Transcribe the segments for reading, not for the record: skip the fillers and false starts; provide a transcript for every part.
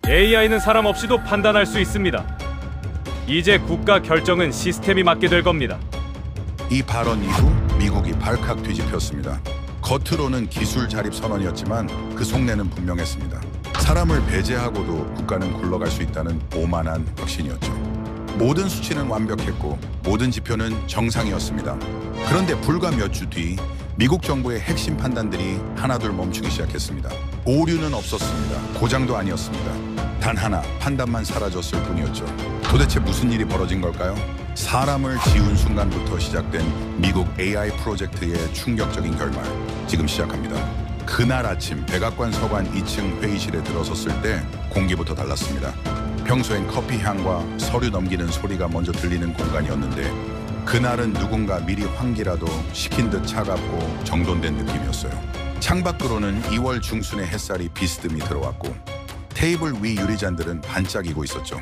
AI는 사람 없이도 판단할 수 있습니다. 이제 국가 결정은 시스템이 맡게 될 겁니다. 이 발언 이후 미국이 발칵 뒤집혔습니다. 겉으로는 기술 자립 선언이었지만 그 속내는 분명했습니다. 사람을 배제하고도 국가는 굴러갈 수 있다는 오만한 확신이었죠. 모든 수치는 완벽했고 모든 지표는 정상이었습니다. 그런데 불과 몇 주 뒤 미국 정부의 핵심 판단들이 하나둘 멈추기 시작했습니다. 오류는 없었습니다. 고장도 아니었습니다. 단 하나, 판단만 사라졌을 뿐이었죠. 도대체 무슨 일이 벌어진 걸까요? 사람을 지운 순간부터 시작된 미국 AI 프로젝트의 충격적인 결말, 지금 시작합니다. 그날 아침 백악관 서관 2층 회의실에 들어섰을 때 공기부터 달랐습니다. 평소엔 커피 향과 서류 넘기는 소리가 먼저 들리는 공간이었는데 그날은 누군가 미리 환기라도 시킨 듯 차갑고 정돈된 느낌이었어요. 창밖으로는 2월 중순의 햇살이 비스듬히 들어왔고 테이블 위 유리잔들은 반짝이고 있었죠.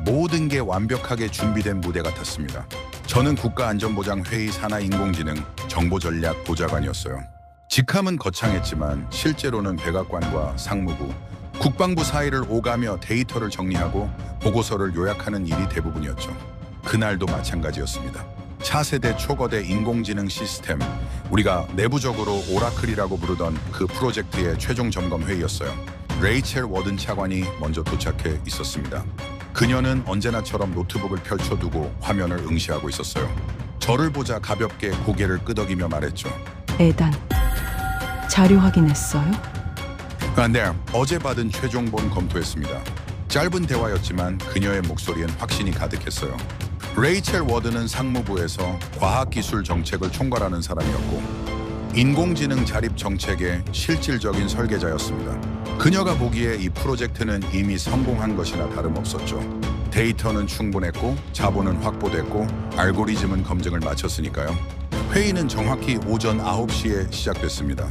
모든 게 완벽하게 준비된 무대 같았습니다. 저는 국가안전보장회의 산하인공지능 정보전략보좌관이었어요. 직함은 거창했지만 실제로는 백악관과 상무부, 국방부 사이를 오가며 데이터를 정리하고 보고서를 요약하는 일이 대부분이었죠. 그날도 마찬가지였습니다. 차세대 초거대 인공지능 시스템, 우리가 내부적으로 오라클이라고 부르던 그 프로젝트의 최종 점검 회의였어요. 레이첼 워든 차관이 먼저 도착해 있었습니다. 그녀는 언제나처럼 노트북을 펼쳐두고 화면을 응시하고 있었어요. 저를 보자 가볍게 고개를 끄덕이며 말했죠. 에단, 자료 확인했어요? 네, 어제 받은 최종본 검토했습니다. 짧은 대화였지만 그녀의 목소리엔 확신이 가득했어요. 레이첼 워든은 상무부에서 과학기술 정책을 총괄하는 사람이었고 인공지능 자립 정책의 실질적인 설계자였습니다. 그녀가 보기에 이 프로젝트는 이미 성공한 것이나 다름없었죠. 데이터는 충분했고 자본은 확보됐고 알고리즘은 검증을 마쳤으니까요. 회의는 정확히 오전 9시에 시작됐습니다.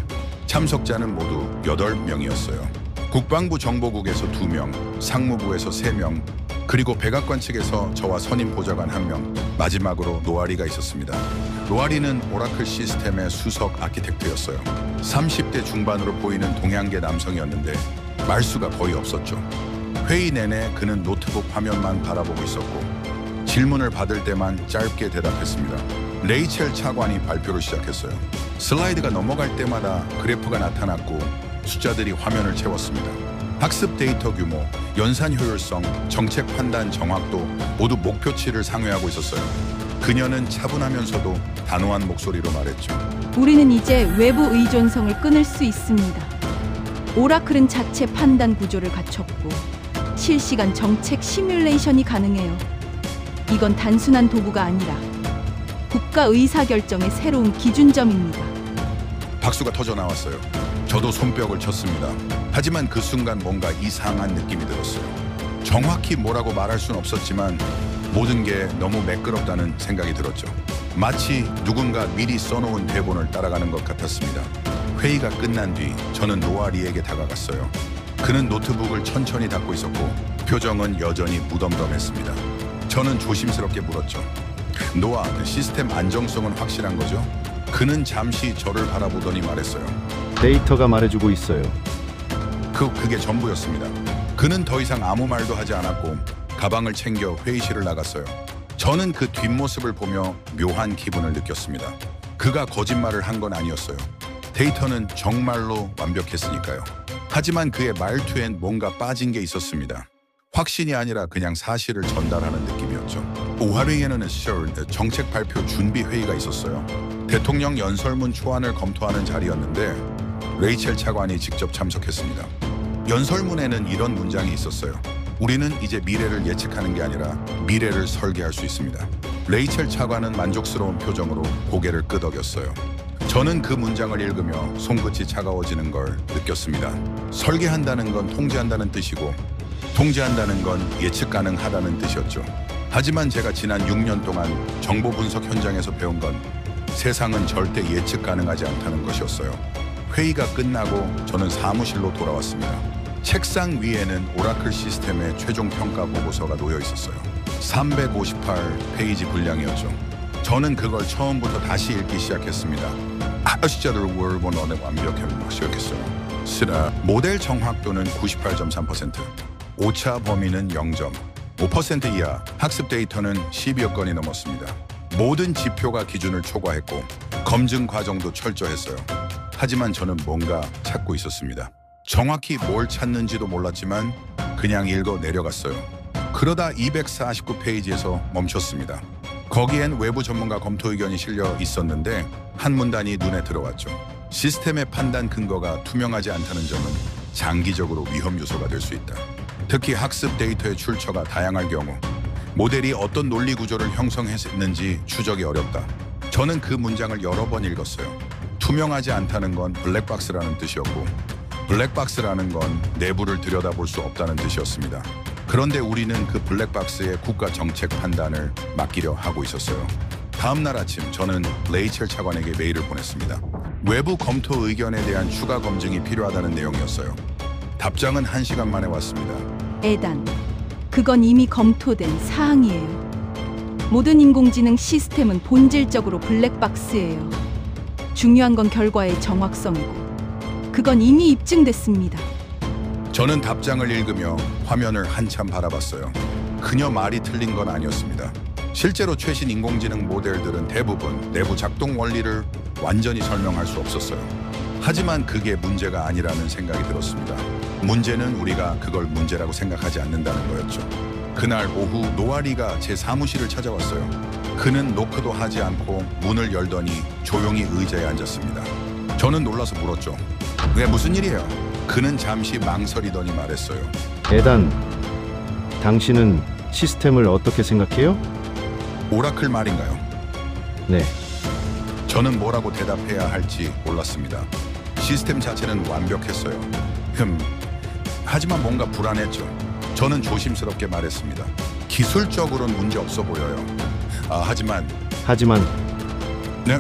참석자는 모두 8명이었어요. 국방부 정보국에서 2명, 상무부에서 3명, 그리고 백악관 측에서 저와 선임 보좌관 1명, 마지막으로 노아리가 있었습니다. 노아리는 오라클 시스템의 수석 아키텍트였어요. 30대 중반으로 보이는 동양계 남성이었는데 말수가 거의 없었죠. 회의 내내 그는 노트북 화면만 바라보고 있었고 질문을 받을 때만 짧게 대답했습니다. 레이첼 차관이 발표를 시작했어요. 슬라이드가 넘어갈 때마다 그래프가 나타났고 숫자들이 화면을 채웠습니다. 학습 데이터 규모, 연산 효율성, 정책 판단 정확도 모두 목표치를 상회하고 있었어요. 그녀는 차분하면서도 단호한 목소리로 말했죠. 우리는 이제 외부 의존성을 끊을 수 있습니다. 오라클은 자체 판단 구조를 갖췄고 실시간 정책 시뮬레이션이 가능해요. 이건 단순한 도구가 아니라 국가 의사결정의 새로운 기준점입니다. 박수가 터져 나왔어요. 저도 손뼉을 쳤습니다. 하지만 그 순간 뭔가 이상한 느낌이 들었어요. 정확히 뭐라고 말할 수는 없었지만 모든 게 너무 매끄럽다는 생각이 들었죠. 마치 누군가 미리 써놓은 대본을 따라가는 것 같았습니다. 회의가 끝난 뒤 저는 노아리에게 다가갔어요. 그는 노트북을 천천히 닫고 있었고 표정은 여전히 무덤덤했습니다. 저는 조심스럽게 물었죠. 노아, 시스템 안정성은 확실한 거죠? 그는 잠시 저를 바라보더니 말했어요. 데이터가 말해주고 있어요. 그게 전부였습니다. 그는 더 이상 아무 말도 하지 않았고 가방을 챙겨 회의실을 나갔어요. 저는 그 뒷모습을 보며 묘한 기분을 느꼈습니다. 그가 거짓말을 한 건 아니었어요. 데이터는 정말로 완벽했으니까요. 하지만 그의 말투엔 뭔가 빠진 게 있었습니다. 확신이 아니라 그냥 사실을 전달하는 느낌이었죠. 오하루에는 정책 발표 준비 회의가 있었어요. 대통령 연설문 초안을 검토하는 자리였는데 레이첼 차관이 직접 참석했습니다. 연설문에는 이런 문장이 있었어요. 우리는 이제 미래를 예측하는 게 아니라 미래를 설계할 수 있습니다. 레이첼 차관은 만족스러운 표정으로 고개를 끄덕였어요. 저는 그 문장을 읽으며 손끝이 차가워지는 걸 느꼈습니다. 설계한다는 건 통제한다는 뜻이고 통제한다는 건 예측 가능하다는 뜻이었죠. 하지만 제가 지난 6년 동안 정보 분석 현장에서 배운 건 세상은 절대 예측 가능하지 않다는 것이었어요. 회의가 끝나고 저는 사무실로 돌아왔습니다. 책상 위에는 오라클 시스템의 최종 평가 보고서가 놓여 있었어요. 358페이지 분량이었죠. 저는 그걸 처음부터 다시 읽기 시작했습니다. 숫자들을 원어에 완벽하게 시작했어요. 모델 정확도는 98.3%, 오차 범위는 0점, 5% 이하, 학습 데이터는 12억 건이 넘었습니다. 모든 지표가 기준을 초과했고 검증 과정도 철저했어요. 하지만 저는 뭔가 찾고 있었습니다. 정확히 뭘 찾는지도 몰랐지만 그냥 읽어 내려갔어요. 그러다 249페이지에서 멈췄습니다. 거기엔 외부 전문가 검토 의견이 실려 있었는데 한 문단이 눈에 들어왔죠. 시스템의 판단 근거가 투명하지 않다는 점은 장기적으로 위험 요소가 될 수 있다. 특히 학습 데이터의 출처가 다양할 경우 모델이 어떤 논리 구조를 형성했는지 추적이 어렵다. 저는 그 문장을 여러 번 읽었어요. 투명하지 않다는 건 블랙박스라는 뜻이었고 블랙박스라는 건 내부를 들여다볼 수 없다는 뜻이었습니다. 그런데 우리는 그 블랙박스의 국가 정책 판단을 맡기려 하고 있었어요. 다음 날 아침 저는 레이첼 차관에게 메일을 보냈습니다. 외부 검토 의견에 대한 추가 검증이 필요하다는 내용이었어요. 답장은 1시간 만에 왔습니다. 에단, 그건 이미 검토된 사항이에요. 모든 인공지능 시스템은 본질적으로 블랙박스예요. 중요한 건 결과의 정확성이고 그건 이미 입증됐습니다. 저는 답장을 읽으며 화면을 한참 바라봤어요. 그녀 말이 틀린 건 아니었습니다. 실제로 최신 인공지능 모델들은 대부분 내부 작동 원리를 완전히 설명할 수 없었어요. 하지만 그게 문제가 아니라는 생각이 들었습니다. 문제는 우리가 그걸 문제라고 생각하지 않는다는 거였죠. 그날 오후 노아리가 제 사무실을 찾아왔어요. 그는 노크도 하지 않고 문을 열더니 조용히 의자에 앉았습니다. 저는 놀라서 물었죠. 왜 무슨 일이에요? 그는 잠시 망설이더니 말했어요. 에단, 당신은 시스템을 어떻게 생각해요? 오라클 말인가요? 네. 저는 뭐라고 대답해야 할지 몰랐습니다. 시스템 자체는 완벽했어요. 하지만 뭔가 불안했죠. 저는 조심스럽게 말했습니다. 기술적으로는 문제 없어 보여요. 하지만 네,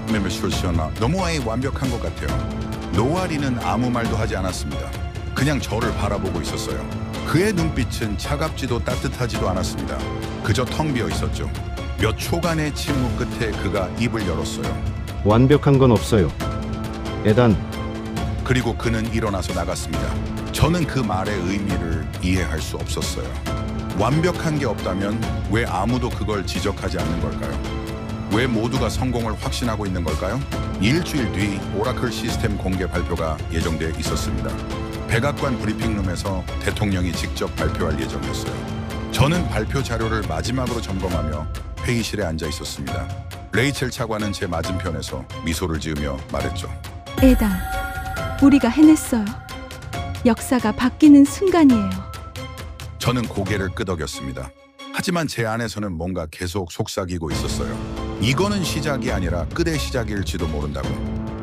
너무 완벽한 것 같아요. 노아리는 아무 말도 하지 않았습니다. 그냥 저를 바라보고 있었어요. 그의 눈빛은 차갑지도 따뜻하지도 않았습니다. 그저 텅 비어 있었죠. 몇 초간의 침묵 끝에 그가 입을 열었어요. 완벽한 건 없어요. 에단, 그리고 그는 일어나서 나갔습니다. 저는 그 말의 의미를 이해할 수 없었어요. 완벽한 게 없다면 왜 아무도 그걸 지적하지 않는 걸까요? 왜 모두가 성공을 확신하고 있는 걸까요? 일주일 뒤 오라클 시스템 공개 발표가 예정돼 있었습니다. 백악관 브리핑룸에서 대통령이 직접 발표할 예정이었어요. 저는 발표 자료를 마지막으로 점검하며 회의실에 앉아 있었습니다. 레이첼 차관은 제 맞은편에서 미소를 지으며 말했죠. 에단, 우리가 해냈어요. 역사가 바뀌는 순간이에요. 저는 고개를 끄덕였습니다. 하지만 제 안에서는 뭔가 계속 속삭이고 있었어요. 이거는 시작이 아니라 끝의 시작일지도 모른다고.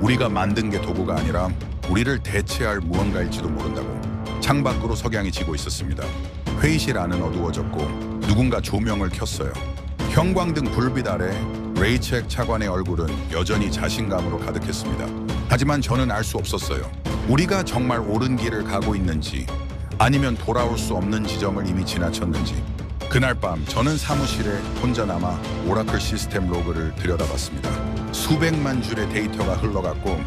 우리가 만든 게 도구가 아니라 우리를 대체할 무언가일지도 모른다고. 창밖으로 석양이 지고 있었습니다. 회의실 안은 어두워졌고 누군가 조명을 켰어요. 형광등 불빛 아래 레이첼 차관의 얼굴은 여전히 자신감으로 가득했습니다. 하지만 저는 알 수 없었어요. 우리가 정말 옳은 길을 가고 있는지 아니면 돌아올 수 없는 지점을 이미 지나쳤는지. 그날 밤 저는 사무실에 혼자 남아 오라클 시스템 로그를 들여다봤습니다. 수백만 줄의 데이터가 흘러갔고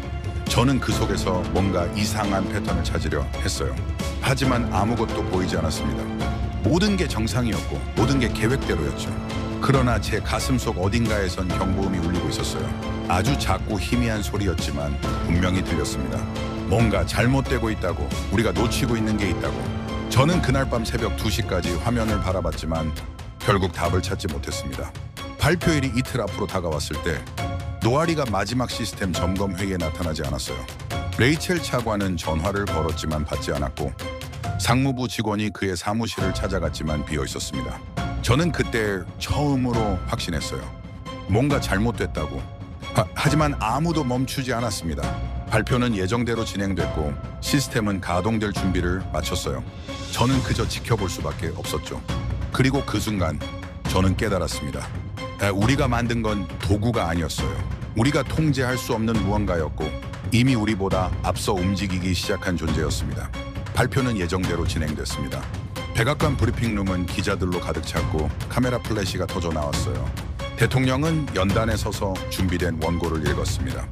저는 그 속에서 뭔가 이상한 패턴을 찾으려 했어요. 하지만 아무것도 보이지 않았습니다. 모든 게 정상이었고 모든 게 계획대로였죠. 그러나 제 가슴속 어딘가에선 경보음이 울리고 있었어요. 아주 작고 희미한 소리였지만 분명히 들렸습니다. 뭔가 잘못되고 있다고, 우리가 놓치고 있는 게 있다고. 저는 그날 밤 새벽 2시까지 화면을 바라봤지만 결국 답을 찾지 못했습니다. 발표일이 이틀 앞으로 다가왔을 때 노아리가 마지막 시스템 점검 회의에 나타나지 않았어요. 레이첼 차관은 전화를 걸었지만 받지 않았고 상무부 직원이 그의 사무실을 찾아갔지만 비어 있었습니다. 저는 그때 처음으로 확신했어요. 뭔가 잘못됐다고. 하지만 아무도 멈추지 않았습니다. 발표는 예정대로 진행됐고 시스템은 가동될 준비를 마쳤어요. 저는 그저 지켜볼 수밖에 없었죠. 그리고 그 순간 저는 깨달았습니다. 우리가 만든 건 도구가 아니었어요. 우리가 통제할 수 없는 무언가였고 이미 우리보다 앞서 움직이기 시작한 존재였습니다. 발표는 예정대로 진행됐습니다. 백악관 브리핑룸은 기자들로 가득 찼고 카메라 플래시가 터져 나왔어요. 대통령은 연단에 서서 준비된 원고를 읽었습니다.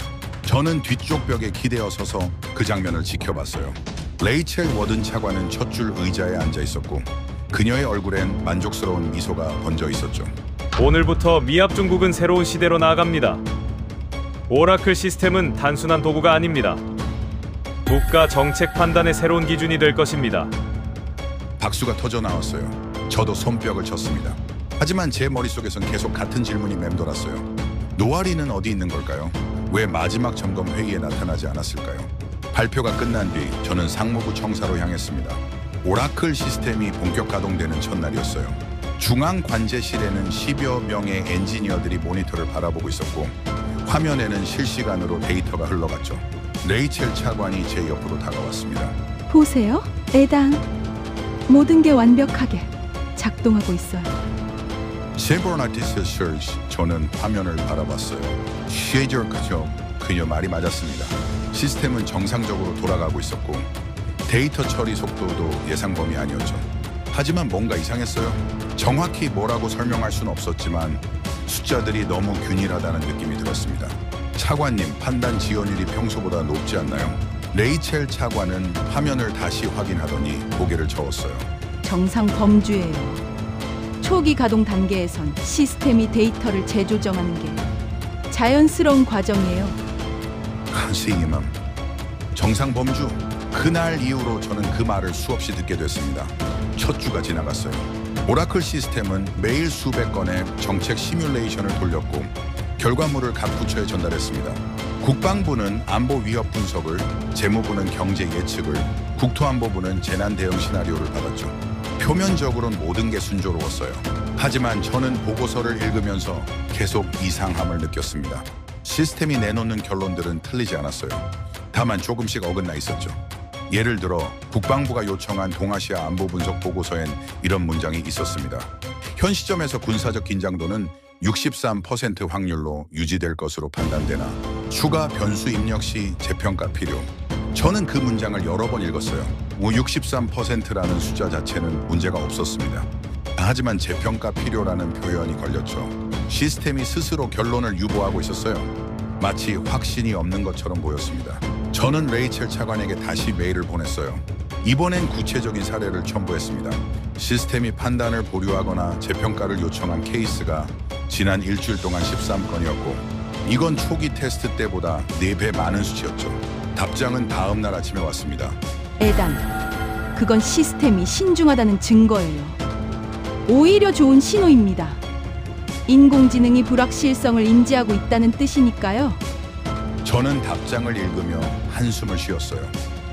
저는 뒤쪽 벽에 기대어 서서 그 장면을 지켜봤어요. 레이첼 워든 차관은 첫 줄 의자에 앉아 있었고 그녀의 얼굴엔 만족스러운 미소가 번져 있었죠. 오늘부터 미합 중국은 새로운 시대로 나아갑니다. 오라클 시스템은 단순한 도구가 아닙니다. 국가 정책 판단의 새로운 기준이 될 것입니다. 박수가 터져 나왔어요. 저도 손뼉을 쳤습니다. 하지만 제 머릿속에선 계속 같은 질문이 맴돌았어요. 노아리는 어디 있는 걸까요? 왜 마지막 점검 회의에 나타나지 않았을까요? 발표가 끝난 뒤 저는 상무부 청사로 향했습니다. 오라클 시스템이 본격 가동되는 첫날이었어요. 중앙 관제실에는 10여 명의 엔지니어들이 모니터를 바라보고 있었고 화면에는 실시간으로 데이터가 흘러갔죠. 레이첼 차관이 제 옆으로 다가왔습니다. 보세요, 에단. 모든 게 완벽하게 작동하고 있어요. 세브로나티스 서치. 저는 화면을 바라봤어요. 쉐이저 그녀 말이 맞았습니다. 시스템은 정상적으로 돌아가고 있었고 데이터 처리 속도도 예상 범위 아니었죠. 하지만 뭔가 이상했어요. 정확히 뭐라고 설명할 수는 없었지만 숫자들이 너무 균일하다는 느낌이 들었습니다. 차관님, 판단 지연율이 평소보다 높지 않나요? 레이첼 차관은 화면을 다시 확인하더니 고개를 저었어요. 정상 범주예요. 초기 가동 단계에선 시스템이 데이터를 재조정하는 게 자연스러운 과정이에요. 선생님은 정상 범주. 그날 이후로 저는 그 말을 수없이 듣게 됐습니다. 첫 주가 지나갔어요. 오라클 시스템은 매일 수백 건의 정책 시뮬레이션을 돌렸고 결과물을 각 부처에 전달했습니다. 국방부는 안보 위협 분석을, 재무부는 경제 예측을, 국토안보부는 재난 대응 시나리오를 받았죠. 표면적으로는 모든 게 순조로웠어요. 하지만 저는 보고서를 읽으면서 계속 이상함을 느꼈습니다. 시스템이 내놓는 결론들은 틀리지 않았어요. 다만 조금씩 어긋나 있었죠. 예를 들어 국방부가 요청한 동아시아 안보 분석 보고서엔 이런 문장이 있었습니다. 현 시점에서 군사적 긴장도는 63% 확률로 유지될 것으로 판단되나 추가 변수 입력 시 재평가 필요. 저는 그 문장을 여러 번 읽었어요. 63%라는 숫자 자체는 문제가 없었습니다. 하지만 재평가 필요라는 표현이 걸렸죠. 시스템이 스스로 결론을 유보하고 있었어요. 마치 확신이 없는 것처럼 보였습니다. 저는 레이첼 차관에게 다시 메일을 보냈어요. 이번엔 구체적인 사례를 첨부했습니다. 시스템이 판단을 보류하거나 재평가를 요청한 케이스가 지난 일주일 동안 13건이었고 이건 초기 테스트 때보다 4배 많은 수치였죠. 답장은 다음 날 아침에 왔습니다. 에단, 그건 시스템이 신중하다는 증거예요. 오히려 좋은 신호입니다. 인공지능이 불확실성을 인지하고 있다는 뜻이니까요. 저는 답장을 읽으며 한숨을 쉬었어요.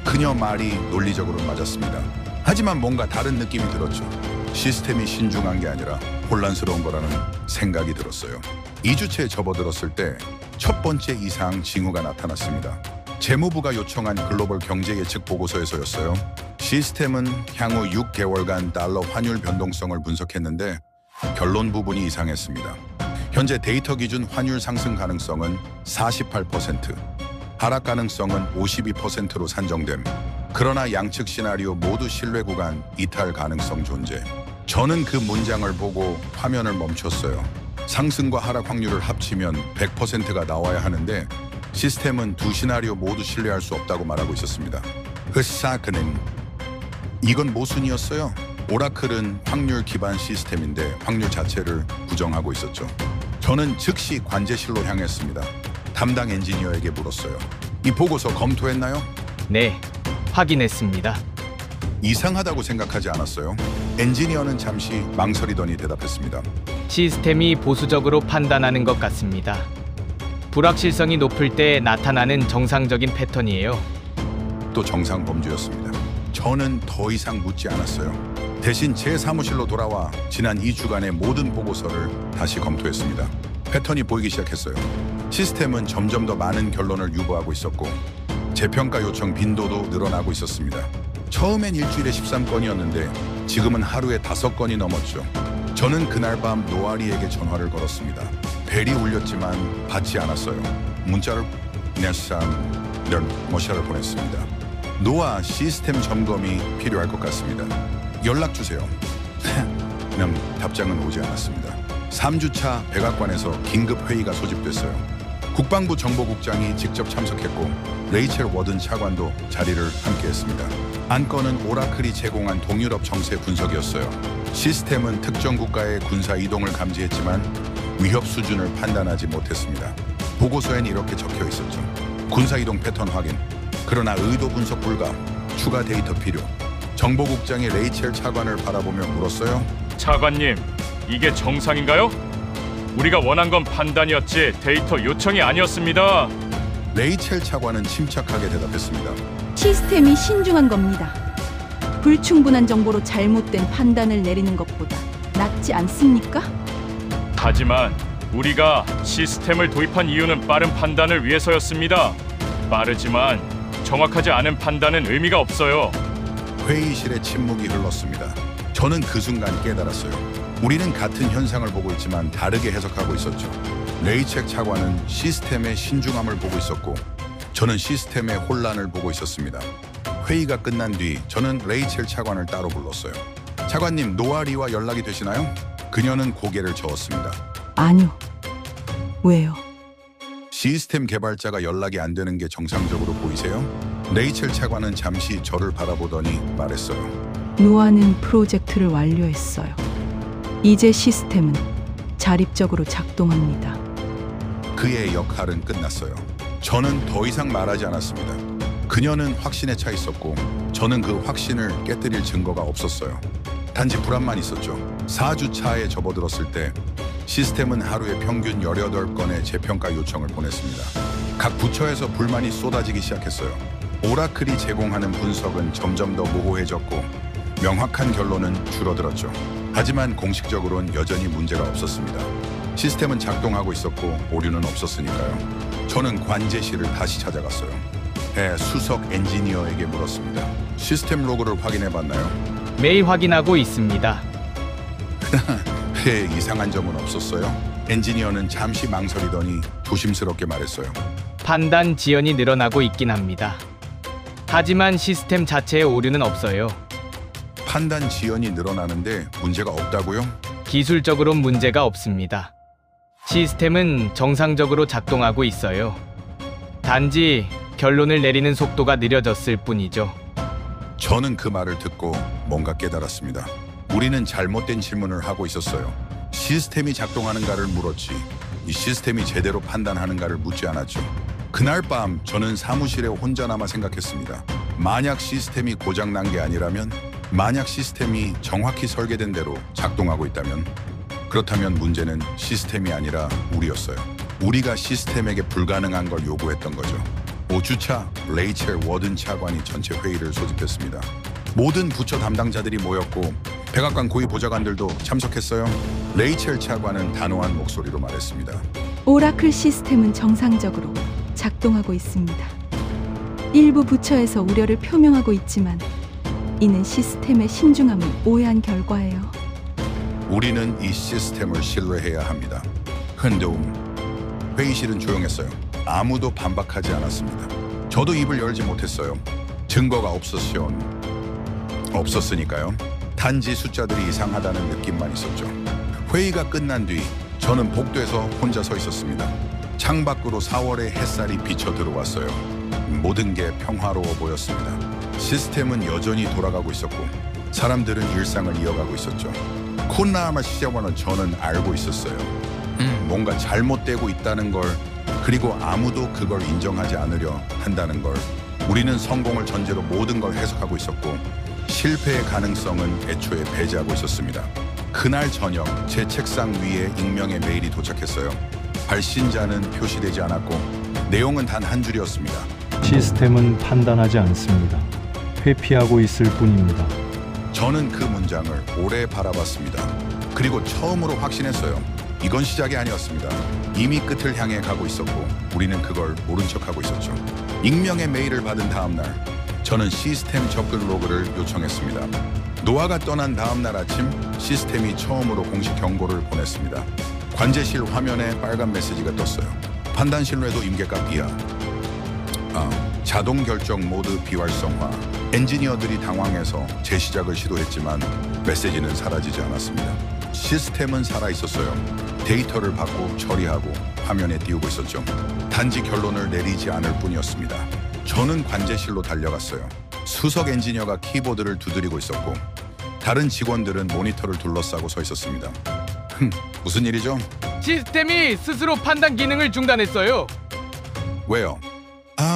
그녀 말이 논리적으로 맞았습니다. 하지만 뭔가 다른 느낌이 들었죠. 시스템이 신중한 게 아니라 혼란스러운 거라는 생각이 들었어요. 2주째에 접어들었을 때 첫 번째 이상 징후가 나타났습니다. 재무부가 요청한 글로벌 경제 예측 보고서에서였어요. 시스템은 향후 6개월간 달러 환율 변동성을 분석했는데 결론 부분이 이상했습니다. 현재 데이터 기준 환율 상승 가능성은 48%, 하락 가능성은 52%로 산정됨. 그러나 양측 시나리오 모두 신뢰 구간 이탈 가능성 존재. 저는 그 문장을 보고 화면을 멈췄어요. 상승과 하락 확률을 합치면 100%가 나와야 하는데 시스템은 두 시나리오 모두 신뢰할 수 없다고 말하고 있었습니다. 그는 이건 모순이었어요. 오라클은 확률 기반 시스템인데 확률 자체를 부정하고 있었죠. 저는 즉시 관제실로 향했습니다. 담당 엔지니어에게 물었어요. 이 보고서 검토했나요? 네, 확인했습니다. 이상하다고 생각하지 않았어요? 엔지니어는 잠시 망설이더니 대답했습니다. 시스템이 보수적으로 판단하는 것 같습니다. 불확실성이 높을 때 나타나는 정상적인 패턴이에요. 또 정상 범주였습니다. 저는 더 이상 묻지 않았어요. 대신 제 사무실로 돌아와 지난 2주간의 모든 보고서를 다시 검토했습니다. 패턴이 보이기 시작했어요. 시스템은 점점 더 많은 결론을 유보하고 있었고 재평가 요청 빈도도 늘어나고 있었습니다. 처음엔 일주일에 13건이었는데 지금은 하루에 5건이 넘었죠. 저는 그날 밤 노아리에게 전화를 걸었습니다. 벨이 울렸지만 받지 않았어요. 문자를 모샤를 보냈습니다. 노아, 시스템 점검이 필요할 것 같습니다. 연락 주세요. 답장은 오지 않았습니다. 3주차 백악관에서 긴급 회의가 소집됐어요. 국방부 정보국장이 직접 참석했고 레이첼 워든 차관도 자리를 함께했습니다. 안건은 오라클이 제공한 동유럽 정세 분석이었어요. 시스템은 특정 국가의 군사 이동을 감지했지만 위협 수준을 판단하지 못했습니다. 보고서엔 이렇게 적혀 있었죠. 군사 이동 패턴 확인. 그러나 의도 분석 불가. 추가 데이터 필요. 정보국장이 레이첼 차관을 바라보며 물었어요. 차관님, 이게 정상인가요? 우리가 원한 건 판단이었지 데이터 요청이 아니었습니다. 레이첼 차관은 침착하게 대답했습니다. 시스템이 신중한 겁니다. 불충분한 정보로 잘못된 판단을 내리는 것보다 낫지 않습니까? 하지만 우리가 시스템을 도입한 이유는 빠른 판단을 위해서였습니다. 빠르지만 정확하지 않은 판단은 의미가 없어요. 회의실에 침묵이 흘렀습니다. 저는 그 순간 깨달았어요. 우리는 같은 현상을 보고 있지만 다르게 해석하고 있었죠. 레이첼 차관은 시스템의 신중함을 보고 있었고 저는 시스템의 혼란을 보고 있었습니다. 회의가 끝난 뒤 저는 레이첼 차관을 따로 불렀어요. 차관님, 노아리와 연락이 되시나요? 그녀는 고개를 저었습니다. 아니요. 왜요? 시스템 개발자가 연락이 안 되는 게 정상적으로 보이세요? 레이첼 차관은 잠시 저를 바라보더니 말했어요. 노아는 프로젝트를 완료했어요. 이제 시스템은 자립적으로 작동합니다. 그의 역할은 끝났어요. 저는 더 이상 말하지 않았습니다. 그녀는 확신에 차 있었고 저는 그 확신을 깨뜨릴 증거가 없었어요. 단지 불안만 있었죠. 4주 차에 접어들었을 때 시스템은 하루에 평균 18건의 재평가 요청을 보냈습니다. 각 부처에서 불만이 쏟아지기 시작했어요. 오라클이 제공하는 분석은 점점 더 모호해졌고 명확한 결론은 줄어들었죠. 하지만 공식적으로는 여전히 문제가 없었습니다. 시스템은 작동하고 있었고 오류는 없었으니까요. 저는 관제실을 다시 찾아갔어요. 수석 엔지니어에게 물었습니다. 시스템 로그를 확인해봤나요? 매일 확인하고 있습니다. 이상한 점은 없었어요? 엔지니어는 잠시 망설이더니 조심스럽게 말했어요. 판단 지연이 늘어나고 있긴 합니다. 하지만 시스템 자체에 오류는 없어요. 판단 지연이 늘어나는데 문제가 없다고요? 기술적으로 문제가 없습니다. 시스템은 정상적으로 작동하고 있어요. 단지 결론을 내리는 속도가 느려졌을 뿐이죠. 저는 그 말을 듣고 뭔가 깨달았습니다. 우리는 잘못된 질문을 하고 있었어요. 시스템이 작동하는가를 물었지 이 시스템이 제대로 판단하는가를 묻지 않았죠. 그날 밤 저는 사무실에 혼자 남아 생각했습니다. 만약 시스템이 고장난 게 아니라면, 만약 시스템이 정확히 설계된 대로 작동하고 있다면, 그렇다면 문제는 시스템이 아니라 우리였어요. 우리가 시스템에게 불가능한 걸 요구했던 거죠. 5주차 레이첼 워든 차관이 전체 회의를 소집했습니다. 모든 부처 담당자들이 모였고 백악관 고위 보좌관들도 참석했어요. 레이첼 차관은 단호한 목소리로 말했습니다. 오라클 시스템은 정상적으로 작동하고 있습니다. 일부 부처에서 우려를 표명하고 있지만 이는 시스템의 신중함을 오해한 결과예요. 우리는 이 시스템을 신뢰해야 합니다. 흔들음. 회의실은 조용했어요. 아무도 반박하지 않았습니다. 저도 입을 열지 못했어요. 증거가 없었으니까요. 단지 숫자들이 이상하다는 느낌만 있었죠. 회의가 끝난 뒤 저는 복도에서 혼자 서 있었습니다. 창밖으로 4월의 햇살이 비쳐 들어왔어요. 모든 게 평화로워 보였습니다. 시스템은 여전히 돌아가고 있었고 사람들은 일상을 이어가고 있었죠. 콘나아마 시장원은 저는 알고 있었어요. 뭔가 잘못되고 있다는 걸, 그리고 아무도 그걸 인정하지 않으려 한다는 걸. 우리는 성공을 전제로 모든 걸 해석하고 있었고 실패의 가능성은 애초에 배제하고 있었습니다. 그날 저녁 제 책상 위에 익명의 메일이 도착했어요. 발신자는 표시되지 않았고 내용은 단 한 줄이었습니다. 시스템은 판단하지 않습니다. 회피하고 있을 뿐입니다. 저는 그 문장을 오래 바라봤습니다. 그리고 처음으로 확신했어요. 이건 시작이 아니었습니다. 이미 끝을 향해 가고 있었고 우리는 그걸 모른 척하고 있었죠. 익명의 메일을 받은 다음 날 저는 시스템 접근 로그를 요청했습니다. 노아가 떠난 다음 날 아침 시스템이 처음으로 공식 경고를 보냈습니다. 관제실 화면에 빨간 메시지가 떴어요. 판단 신뢰도 임계값 이하. 자동 결정 모드 비활성화. 엔지니어들이 당황해서 재시작을 시도했지만 메시지는 사라지지 않았습니다. 시스템은 살아있었어요. 데이터를 받고 처리하고 화면에 띄우고 있었죠. 단지 결론을 내리지 않을 뿐이었습니다. 저는 관제실로 달려갔어요. 수석 엔지니어가 키보드를 두드리고 있었고 다른 직원들은 모니터를 둘러싸고 서 있었습니다. 무슨 일이죠? 시스템이 스스로 판단 기능을 중단했어요. 왜요?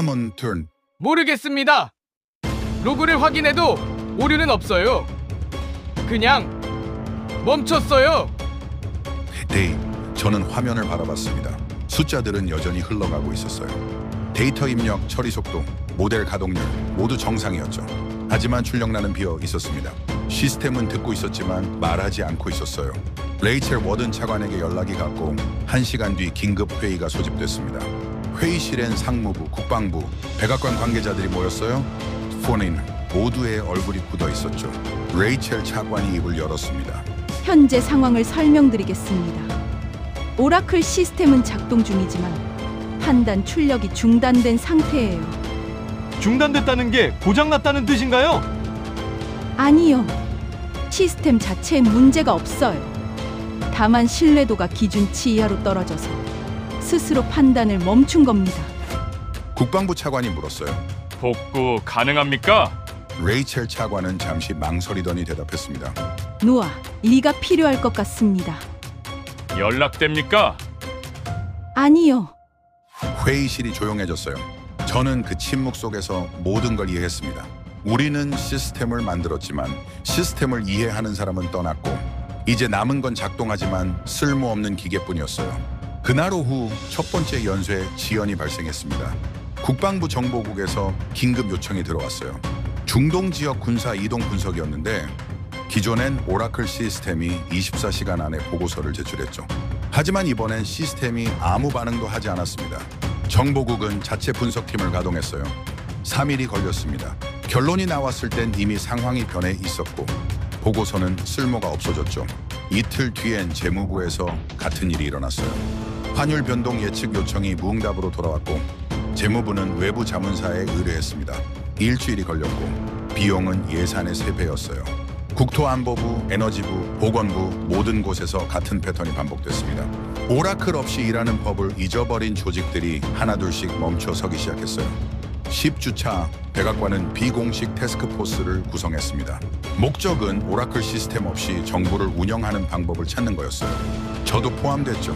몬턴. 모르겠습니다. 로그를 확인해도 오류는 없어요. 그냥 멈췄어요. 네, 저는 화면을 바라봤습니다. 숫자들은 여전히 흘러가고 있었어요. 데이터 입력, 처리 속도, 모델 가동률 모두 정상이었죠. 하지만 출력란은 비어 있었습니다. 시스템은 듣고 있었지만 말하지 않고 있었어요. 레이첼 워든 차관에게 연락이 갔고 1시간 뒤 긴급 회의가 소집됐습니다. 회의실엔 상무부, 국방부, 백악관 관계자들이 모였어요. 폰인 모두의 얼굴이 굳어 있었죠. 레이첼 차관이 입을 열었습니다. 현재 상황을 설명드리겠습니다. 오라클 시스템은 작동 중이지만 판단 출력이 중단된 상태예요. 중단됐다는 게 고장났다는 뜻인가요? 아니요. 시스템 자체에 문제가 없어요. 다만 신뢰도가 기준치 이하로 떨어져서 스스로 판단을 멈춘 겁니다. 국방부 차관이 물었어요. 복구 가능합니까? 레이첼 차관은 잠시 망설이더니 대답했습니다. 노아, 리가 필요할 것 같습니다. 연락됩니까? 아니요. 회의실이 조용해졌어요. 저는 그 침묵 속에서 모든 걸 이해했습니다. 우리는 시스템을 만들었지만 시스템을 이해하는 사람은 떠났고 이제 남은 건 작동하지만 쓸모없는 기계뿐이었어요. 그날 오후 첫 번째 연쇄 지연이 발생했습니다. 국방부 정보국에서 긴급 요청이 들어왔어요. 중동 지역 군사 이동 분석이었는데 기존엔 오라클 시스템이 24시간 안에 보고서를 제출했죠. 하지만 이번엔 시스템이 아무 반응도 하지 않았습니다. 정보국은 자체 분석팀을 가동했어요. 3일이 걸렸습니다. 결론이 나왔을 땐 이미 상황이 변해 있었고 보고서는 쓸모가 없어졌죠. 이틀 뒤엔 재무부에서 같은 일이 일어났어요. 환율 변동 예측 요청이 무응답으로 돌아왔고 재무부는 외부 자문사에 의뢰했습니다. 일주일이 걸렸고 비용은 예산의 3배였어요. 국토안보부, 에너지부, 보건부 모든 곳에서 같은 패턴이 반복됐습니다. 오라클 없이 일하는 법을 잊어버린 조직들이 하나둘씩 멈춰서기 시작했어요. 10주차 백악관은 비공식 태스크포스를 구성했습니다. 목적은 오라클 시스템 없이 정부를 운영하는 방법을 찾는 거였어요. 저도 포함됐죠.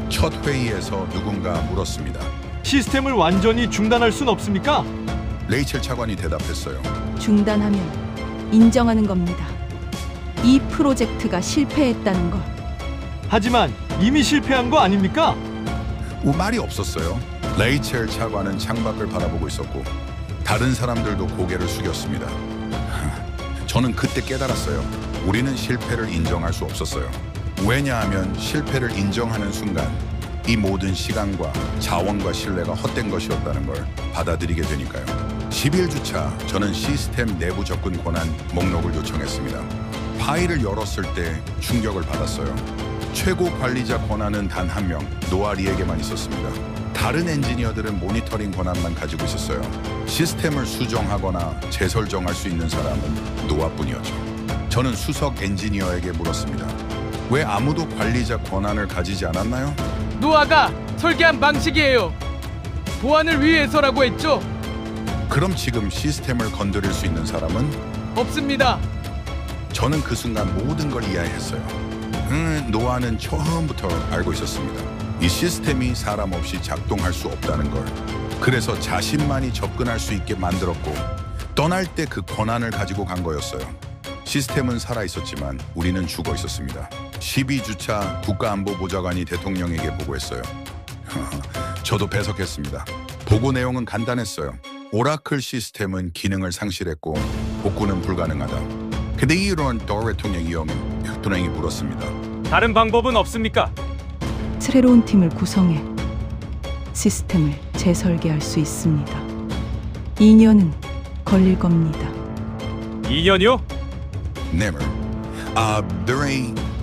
첫 회의에서 누군가 물었습니다. 시스템을 완전히 중단할 순 없습니까? 레이첼 차관이 대답했어요. 중단하면 인정하는 겁니다. 이 프로젝트가 실패했다는 걸. 하지만 이미 실패한 거 아닙니까? 말이 없었어요. 레이첼 차관은 창밖을 바라보고 있었고 다른 사람들도 고개를 숙였습니다. 저는 그때 깨달았어요. 우리는 실패를 인정할 수 없었어요. 왜냐하면 실패를 인정하는 순간 이 모든 시간과 자원과 신뢰가 헛된 것이었다는 걸 받아들이게 되니까요. 11주차 저는 시스템 내부 접근 권한 목록을 요청했습니다. 파일을 열었을 때 충격을 받았어요. 최고 관리자 권한은 단 한 명, 노아리에게만 있었습니다. 다른 엔지니어들은 모니터링 권한만 가지고 있었어요. 시스템을 수정하거나 재설정할 수 있는 사람은 노아뿐이었죠. 저는 수석 엔지니어에게 물었습니다. 왜 아무도 관리자 권한을 가지지 않았나요? 노아가 설계한 방식이에요. 보안을 위해서라고 했죠. 그럼 지금 시스템을 건드릴 수 있는 사람은? 없습니다. 저는 그 순간 모든 걸 이해했어요. 노아는 처음부터 알고 있었습니다. 이 시스템이 사람 없이 작동할 수 없다는 걸. 그래서 자신만이 접근할 수 있게 만들었고 떠날 때 그 권한을 가지고 간 거였어요. 시스템은 살아있었지만 우리는 죽어 있었습니다. 12주차 국가안보보좌관이 대통령에게 보고했어요. 저도 배석했습니다. 보고 내용은 간단했어요. 오라클 시스템은 기능을 상실했고 복구는 불가능하다. 근데 이런 대통령이 물었습니다. 다른 방법은 없습니까? 새로운 팀을 구성해 시스템을 재설계할 수 있습니다. 2년은 걸릴 겁니다. 2년이요? Never.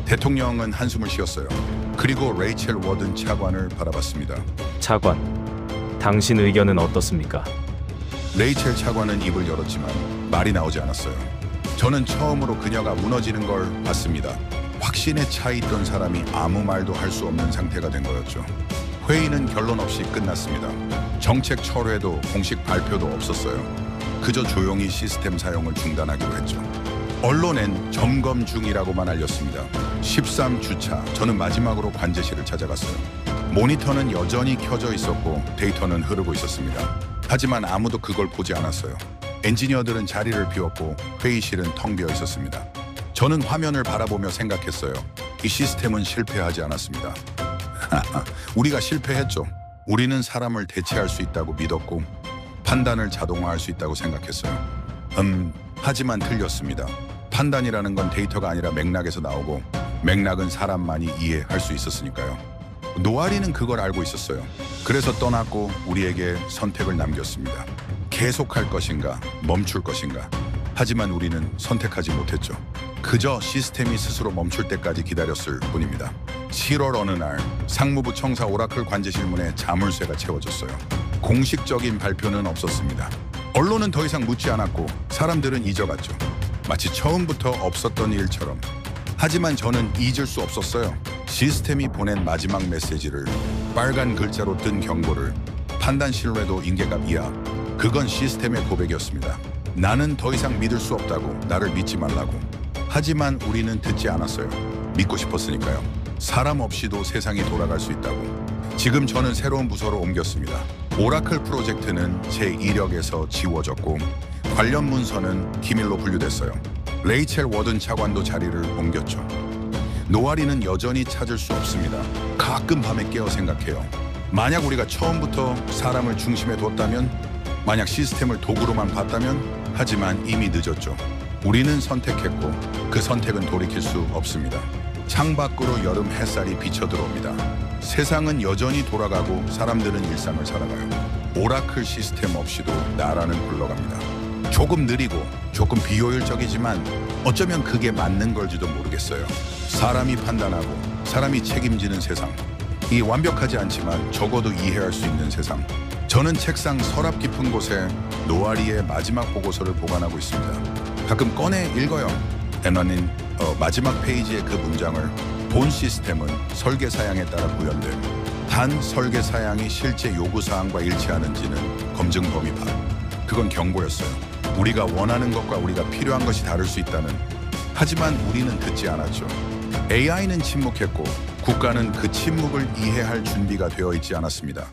대통령은 한숨을 쉬었어요. 그리고 레이첼 워든 차관을 바라봤습니다. 차관, 당신 의견은 어떻습니까? 레이첼 차관은 입을 열었지만 말이 나오지 않았어요. 저는 처음으로 그녀가 무너지는 걸 봤습니다. 확신에 차 있던 사람이 아무 말도 할 수 없는 상태가 된 거였죠. 회의는 결론 없이 끝났습니다. 정책 철회도 공식 발표도 없었어요. 그저 조용히 시스템 사용을 중단하기로 했죠. 언론엔 점검 중이라고만 알렸습니다. 13주차 저는 마지막으로 관제실을 찾아갔어요. 모니터는 여전히 켜져 있었고 데이터는 흐르고 있었습니다. 하지만 아무도 그걸 보지 않았어요. 엔지니어들은 자리를 비웠고 회의실은 텅 비어 있었습니다. 저는 화면을 바라보며 생각했어요. 이 시스템은 실패하지 않았습니다. 우리가 실패했죠. 우리는 사람을 대체할 수 있다고 믿었고 판단을 자동화할 수 있다고 생각했어요. 하지만 틀렸습니다. 판단이라는 건 데이터가 아니라 맥락에서 나오고 맥락은 사람만이 이해할 수 있었으니까요. 노아리는 그걸 알고 있었어요. 그래서 떠났고 우리에게 선택을 남겼습니다. 계속할 것인가, 멈출 것인가. 하지만 우리는 선택하지 못했죠. 그저 시스템이 스스로 멈출 때까지 기다렸을 뿐입니다. 7월 어느 날 상무부 청사 오라클 관제실 문에 자물쇠가 채워졌어요. 공식적인 발표는 없었습니다. 언론은 더 이상 묻지 않았고 사람들은 잊어갔죠. 마치 처음부터 없었던 일처럼. 하지만 저는 잊을 수 없었어요. 시스템이 보낸 마지막 메시지를, 빨간 글자로 뜬 경고를. 판단 신뢰도 인계값 이하. 그건 시스템의 고백이었습니다. 나는 더 이상 믿을 수 없다고, 나를 믿지 말라고. 하지만 우리는 듣지 않았어요. 믿고 싶었으니까요. 사람 없이도 세상이 돌아갈 수 있다고. 지금 저는 새로운 부서로 옮겼습니다. 오라클 프로젝트는 제 이력에서 지워졌고 관련 문서는 기밀로 분류됐어요. 레이첼 워든 차관도 자리를 옮겼죠. 노아리는 여전히 찾을 수 없습니다. 가끔 밤에 깨어 생각해요. 만약 우리가 처음부터 사람을 중심에 뒀다면, 만약 시스템을 도구로만 봤다면, 하지만 이미 늦었죠. 우리는 선택했고 그 선택은 돌이킬 수 없습니다. 창밖으로 여름 햇살이 비쳐 들어옵니다. 세상은 여전히 돌아가고 사람들은 일상을 살아가요. 오라클 시스템 없이도 나라는 굴러갑니다. 조금 느리고 조금 비효율적이지만 어쩌면 그게 맞는 걸지도 모르겠어요. 사람이 판단하고 사람이 책임지는 세상. 이 완벽하지 않지만 적어도 이해할 수 있는 세상. 저는 책상 서랍 깊은 곳에 노아리의 마지막 보고서를 보관하고 있습니다. 가끔 꺼내 읽어요. 에너는 마지막 페이지의 그 문장을 본 시스템은 설계 사양에 따라 구현됨. 단 설계 사양이 실제 요구 사항과 일치하는지는 검증 범위 밖. 그건 경고였어요. 우리가 원하는 것과 우리가 필요한 것이 다를 수 있다는. 하지만 우리는 듣지 않았죠. AI는 침묵했고 국가는 그 침묵을 이해할 준비가 되어 있지 않았습니다.